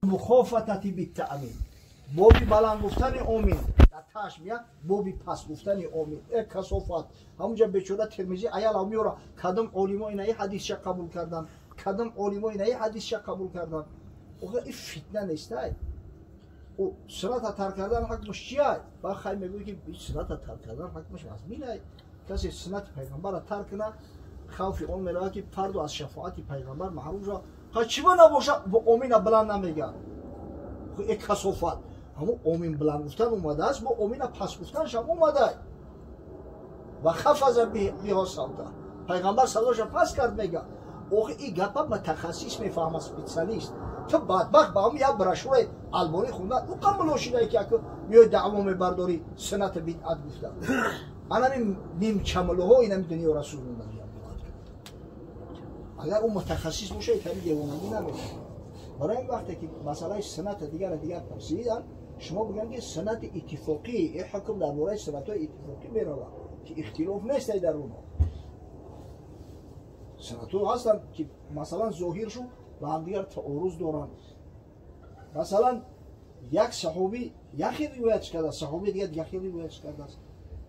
مخافتتی بالتأمین بابی بلند گفتن آمین در تاش میاد بابی پس گفتن آمین کسافت همونجا بیچاره ترمذی عیال هم میاره کدام علما این حدیث قبول کردن کدام علما این حدیث قبول کردن اوه این فتنه نیست او سنت ترک کردن حکمش چیه با خیلی میگویی که سنت ترک کردن حکمش مزمینه کسی سنت پیغمبر را ترک کنه خوف اون میره که فرد از شفاعت پیغمبر محروم شد چی نباشه با آمین بلند نمیگه یک کسافت همون آمین بلند گفتن اومده است با آمین پس گفتنش هم اومده و خفض بیها صوته پیغمبر صداش پس کرد میگه اوه این گپا متخصص میفهمه اسپیشالیست تو بدبخت با هم یک براشور البانی خونده او قبل شده که میای دعوا میبرداری سنت بدعت گفته انا نیم چملوها اینا دنیا رسول الله اگر اون متخصص باشه اینطوری دیوانگی نمیشه برای این وقتی که مسئله سنت دیگر پرسیدن شما بگن که سنت اتفاقی این حکم درباره سنت های اتفاقی میره که اختلاف نیست در اونها سنت ها هستن که مثلا ظاهر شو و هم دیگر تعارض دارن مثلا یک صحابی یکی روایت کرده صحابی دیگه یکی روایت کرده است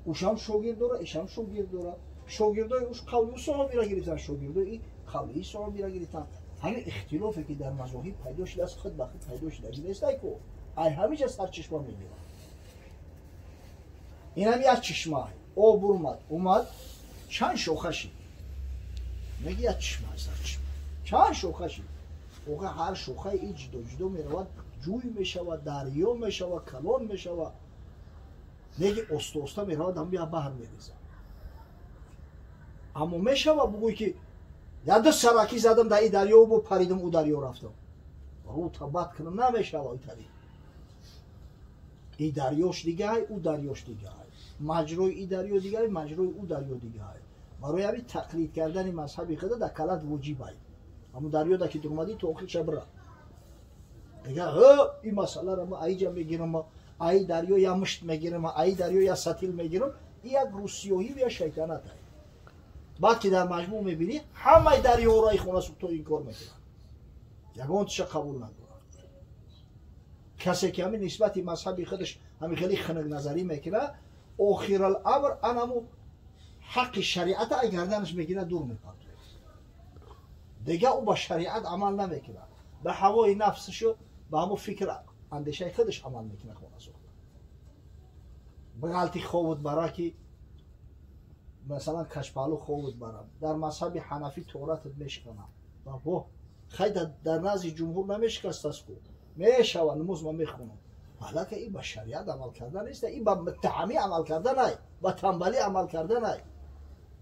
اوش هم شاگرد داره ایش هم شاگرد داره شاگردای اوش قولی صحابی را گرفتن شاگردای قولی صحابی را گرفتن همین اختلافی که در مذاهب پیدا شده است خود به خود پیدا شده نیست که ای همیشه سرچشمه میگیره این هم یک چشمه آب اومد چند شوخه شید میگه یک چشمه سرچشمه چند شوخه شید هر شوخه ای جدا میرود جوی میشود دریا میشود کلان میشود میگه استا میرود هم بیا بحر میریزه اما میشود بگوی که یا دو سرکی زدم در این دریا و پریدم او دریا رفتم او تبت کنم نمیشود اینطوری این دریاش دیگه های او دریاش دیگه های مجروی این دریا دیگه های مجروی او دریا دیگه های برای همین تقلید کردن مذهبی خود در کلت وجیب های اما دریا در که درمدی تو آخر چبره دیگه این مسئله را ما اینجا میگیرم ای دریا یا مشت میگیرم ای دریا یا ستیل میگیرم این یک روسیوهی و یا شیطنت های بعد که در مجموع میبینی همه دریا رای خونه تو این کار میکنن یگان چه قبول ندارن کسی که همین نسبت مذهبی خودش همین خیلی خنق نظری میکنه آخر الامر انمو حق شریعت ای گردنش میگیره دور میکنه دیگه او با شریعت عمل نمیکنه به هوای نفسشو به همون فکر اندیشه خودش عمل میکنه خونه به غلطی خوابت برای که مثلا کشپالو خوابت برم در مذهب حنفی توراتت میشکنم و خیلی در نزد جمهور نمیشکست است کو میشوه نماز ما میخونم حالا که این با شریعت عمل کردن نیست این با متهمی عمل کردن نه با تنبلی عمل کردن نه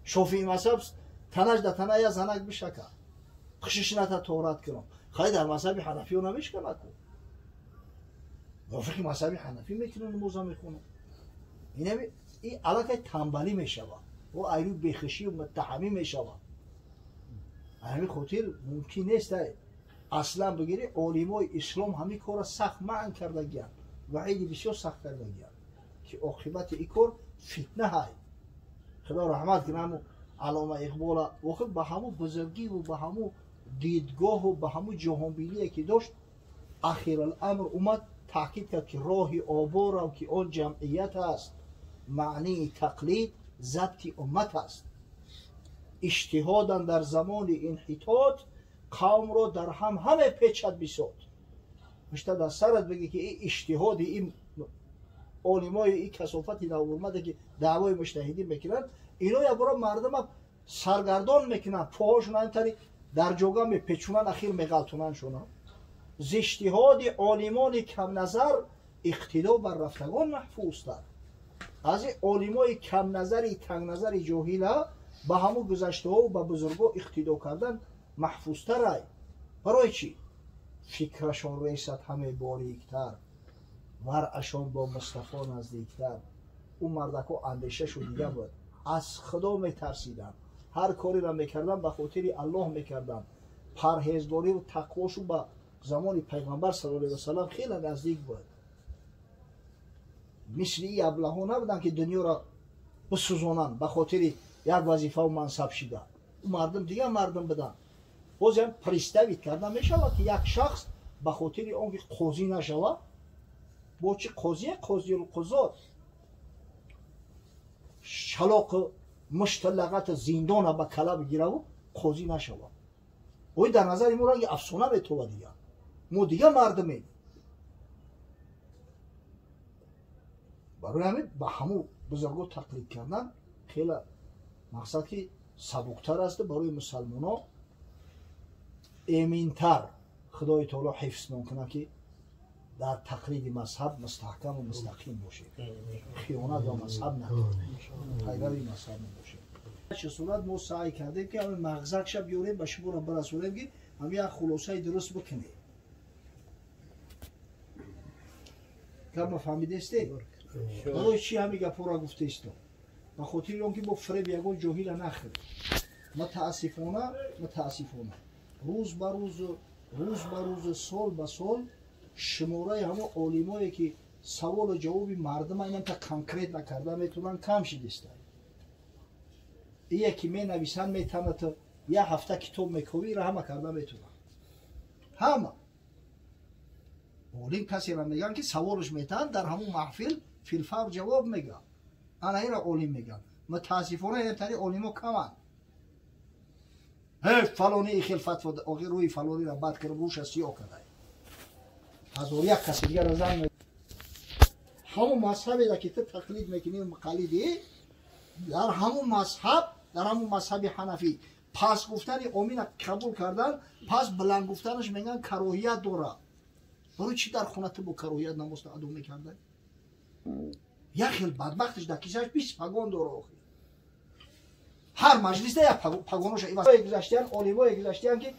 شافعی مذهب تنش در تنه یا زنک بشکه خشش نتا تورات کنم خیلی در مذهب حنفی رو نمیشکنه کو وفقی مذهب حنفی میکنه نماز میخونم این علاقه تنبلی میشوه و ایرو بخشی و متهمی میشوه همین خاطر ممکن نیست اصلا بگیری علمای اسلام همین کار سخت معن کرده گیان وعید بسیار سخت کرده گیان که عاقبت این کار فتنه های خدا رحمت کنه علامه اقبال وقت به همون بزرگی و به همون دیدگاه و به همون جهانبینی که داشت اخیر الامر اومد تاکید کرد که راه آبار و که آن جمعیت است معنی تقلید ضبط امت است اجتهادا در زمان انحطاط قوم رو در همه پیچد بساد مشته در سرت بگی که این اجتهاد این علمای این کثافتی در اومده که دعوای مجتهدی میکنن اینا یا برای مردم سرگردان میکنن پاهاشون اینطوری در جوگا میپیچونن اخیر میغلطونن شونا ز اجتهاد عالمان کم نظر اقتدا بر رفتگان محفوظ تر از این علمای کم نظری تنگ نظری جاهله به همون گذشته ها و به بزرگا اقتدا کردن محفوظ تر برای چی؟ فکرشان ریست همه باریکتر ورعشان با مصطفی نزدیکتر اون مردک ها اندیشه شو دیگه بود از خدا میترسیدن هر کاری را میکردن به خاطر الله میکردن پرهیزگاری و تقواشو به زمان پیغمبر صلی الله علیه و سلم خیلی نزدیک بود مثل این ابله‌ها نبودن که دنیا را بسوزونن به خاطر یک وظیفه و منصب شده اون مردم دیگه مردم بدن بازم پریستویت کردن میشه که یک شخص به خاطر آنکه قاضی نشود با چی قاضی القضات شلاق مشت لغت زندان به کله بگیره و قاضی نشود. اوی در نظر ما را افسانه میتوه دیگه. ما دیگه مردمیم. برای همین به همون بزرگو تقلید کردن خیلی مقصد که سبکتر است برای مسلمان ها امینتر خدای تعالی حفظ میکنه که در تقلید مذهب مستحکم و مستقیم باشه، خیانت یا مذهب نکنه، پیروی مذهب باشه. چه صورت ما سعی کردیم که همین مغزک شب بیاریم به شما را برسونیم که همین یک خلاصه درست بکنه. کم فهمیده استی؟ برای چی همین گپا را گفته است؟ به خاطر آنکه با فریب یگان جاهل نخوریم. متاسفانه روز به روز سال به سال شماره همه عالمایی که سوال و جواب مردم اینا تا کنکریت نکرده میتونن کم شدیسته. این یکی می نویسن میتونه تا یه هفته کتاب میکوی را همه کرده میتونن. همه عالم کسی را میگن که سوالش میتن در همون محفل فیلفر جواب میگن. انا این را عالم میگن. متاسفانه این تاری عالم ها کمن. فلانی ای خیل فتوا آقای روی فلانی را بد کرد روش سیاه کرده. هزار یک کسی دیگر از آن همون مذهبی را که تو تقلید میکنی و مقلدی در همون مذهب حنفی پس گفتن آمین قبول کردن پس بلند گفتنش میگن کراهیت داره. برای چی در خونه تو با کراهیت نماز ادا میکرده؟ یک خیل بدبختش در کیسهش 20 پگان داره. هر مجلس ده یک پگانوش گذاشتن عالمای گذاشتن که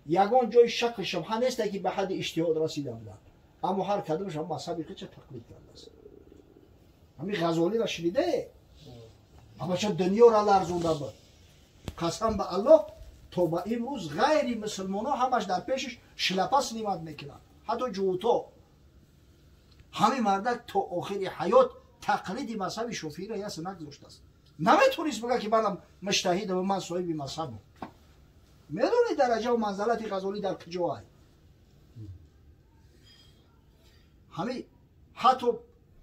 یگان جای شک شبهه نیست که به حد اجتهاد رسیده بودن، اما هر کدومش هم مذهبی خودش تقلید کرده است. همین غزالی را شنیده اما چه دنیا را لرزونده بود. قسم به الله تا به امروز غیر مسلمان ها همش در پیشش شلپه سلیمت میکنن، حتی جوتا. همین مردک تا آخر حیات تقلید مذهب شافعی را یه نگذاشته است. نمیتونیست بگه که منم مجتهدم و من صاحب مذهبم. میدونی درجه و منزلت غزالی در کجا است؟ همین حتی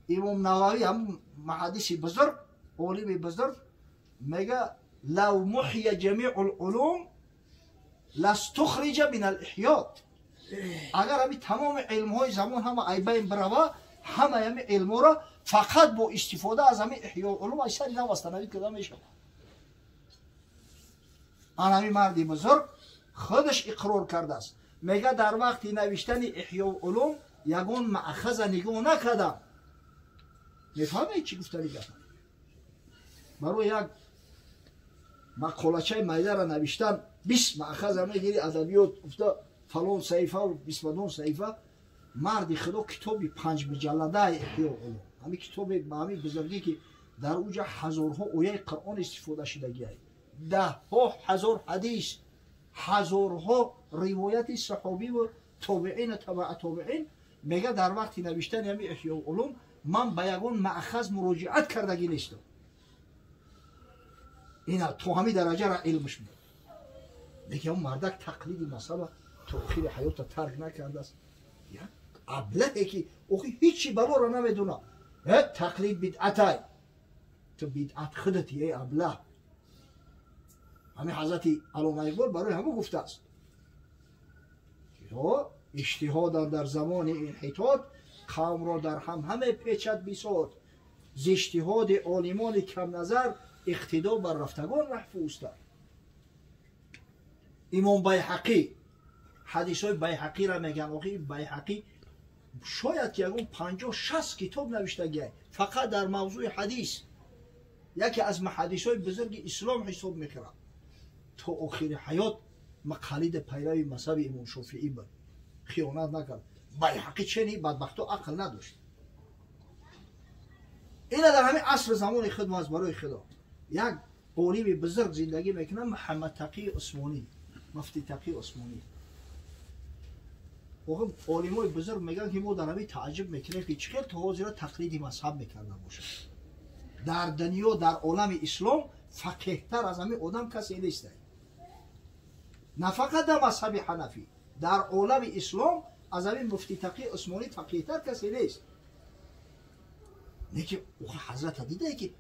امام نووی هم محدث بزرگ عالم بزرگ میگه لو محی جمیع العلوم لاستخرج من الاحیات. اگر همین تمام علم های زمان همه ای بین بروا همه همین علم را فقط با استفاده از همین احیاء علوم اصلا نوستنوید کده میشه. آن همین مردی بزرگ خودش اقرار کرده است. میگه در وقتی نوشتن احیاء علوم یگون مأخذ نگاه نکردم. میفهمید چی گفتنی گفتن؟ برای یک مقالچه میده را نوشتن 20 مأخذ همه گیری ادبیات گفته فلان صحیفه و 22 صحیفه. مردی خدا کتابی 5 مجلده احیاء علوم، همین کتاب با همین بزرگی که در اوجا هزارها آیه قرآن استفاده شدگی است، 10,000 حدیث، هزارها روایت صحابی و تابعین تبع تابعین. میگه در وقتی نوشتن همین احیاء علوم من به یگان مأخذ مراجعت کردگی نیستم. اینا تو همین درجه را علمش میده. میگه اون مردک تقلید مذهب تا آخر حیات ترک نکرده است. یک ابلهی که اوخی هیچی برا را نمیدونه. تقلید بدعتای تو بدعت خودتی ای ابله. همین حضرت علامه اقبال برای همه گفته است که اجتهاد در زمان انحطاط قوم را در هم همه پیچد بیساد. ز اجتهاد عالمان کم نظر اقتدا بر رفتگان محفوظ است. امام بیهقی حدیث های بیهقی را میگن. آقای بیهقی شاید که اون 50-60 کتاب نوشته گه فقط در موضوع حدیث. یکی از محدث های بزرگ اسلام حساب میکنه. تا آخر حیات مقلد پیروی مذهب امام شافعی بود. خیانت نکرد. بیهقی چنین بدبختو عقل نداشت. اینا در همین عصر زمان خود از برای خدا یک عالم بزرگ زندگی میکنه، محمد تقی عثمانی، مفتی تقی عثمانی. واقعا عالمای بزرگ میگن که ما در همین تعجب میکنیم که چقدر تا حاضر تقلید مذهب میکردن باشه. در دنیا در عالم اسلام فقیه‌تر از همین آدم کسی نیست. نه فقط در مذهب حنفی، در عالم اسلام از همین مفتی تقی عثمانی فقیه‌تر کسی نیست. نه که او حضرت دیده که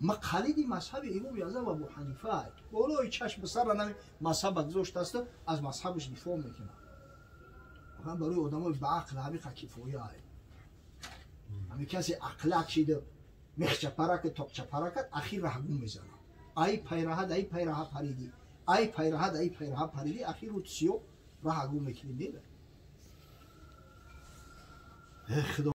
مقلدی مذهب امام اعظم ابو حنیفه بالای چشم سر را مذهب گذاشته است از مذهبش دفاع میکنه. واقعا برای آدمای با عقل همین کفایه است. همین کسی عقلک شده میخ چپرک تاق چپرک اخیر رهگم میزنه. ای پیرهد ای پیره پریدی، ای پیرهد ای پیره پریدی اخیر رو سیو رهگم میکنه میره. خدا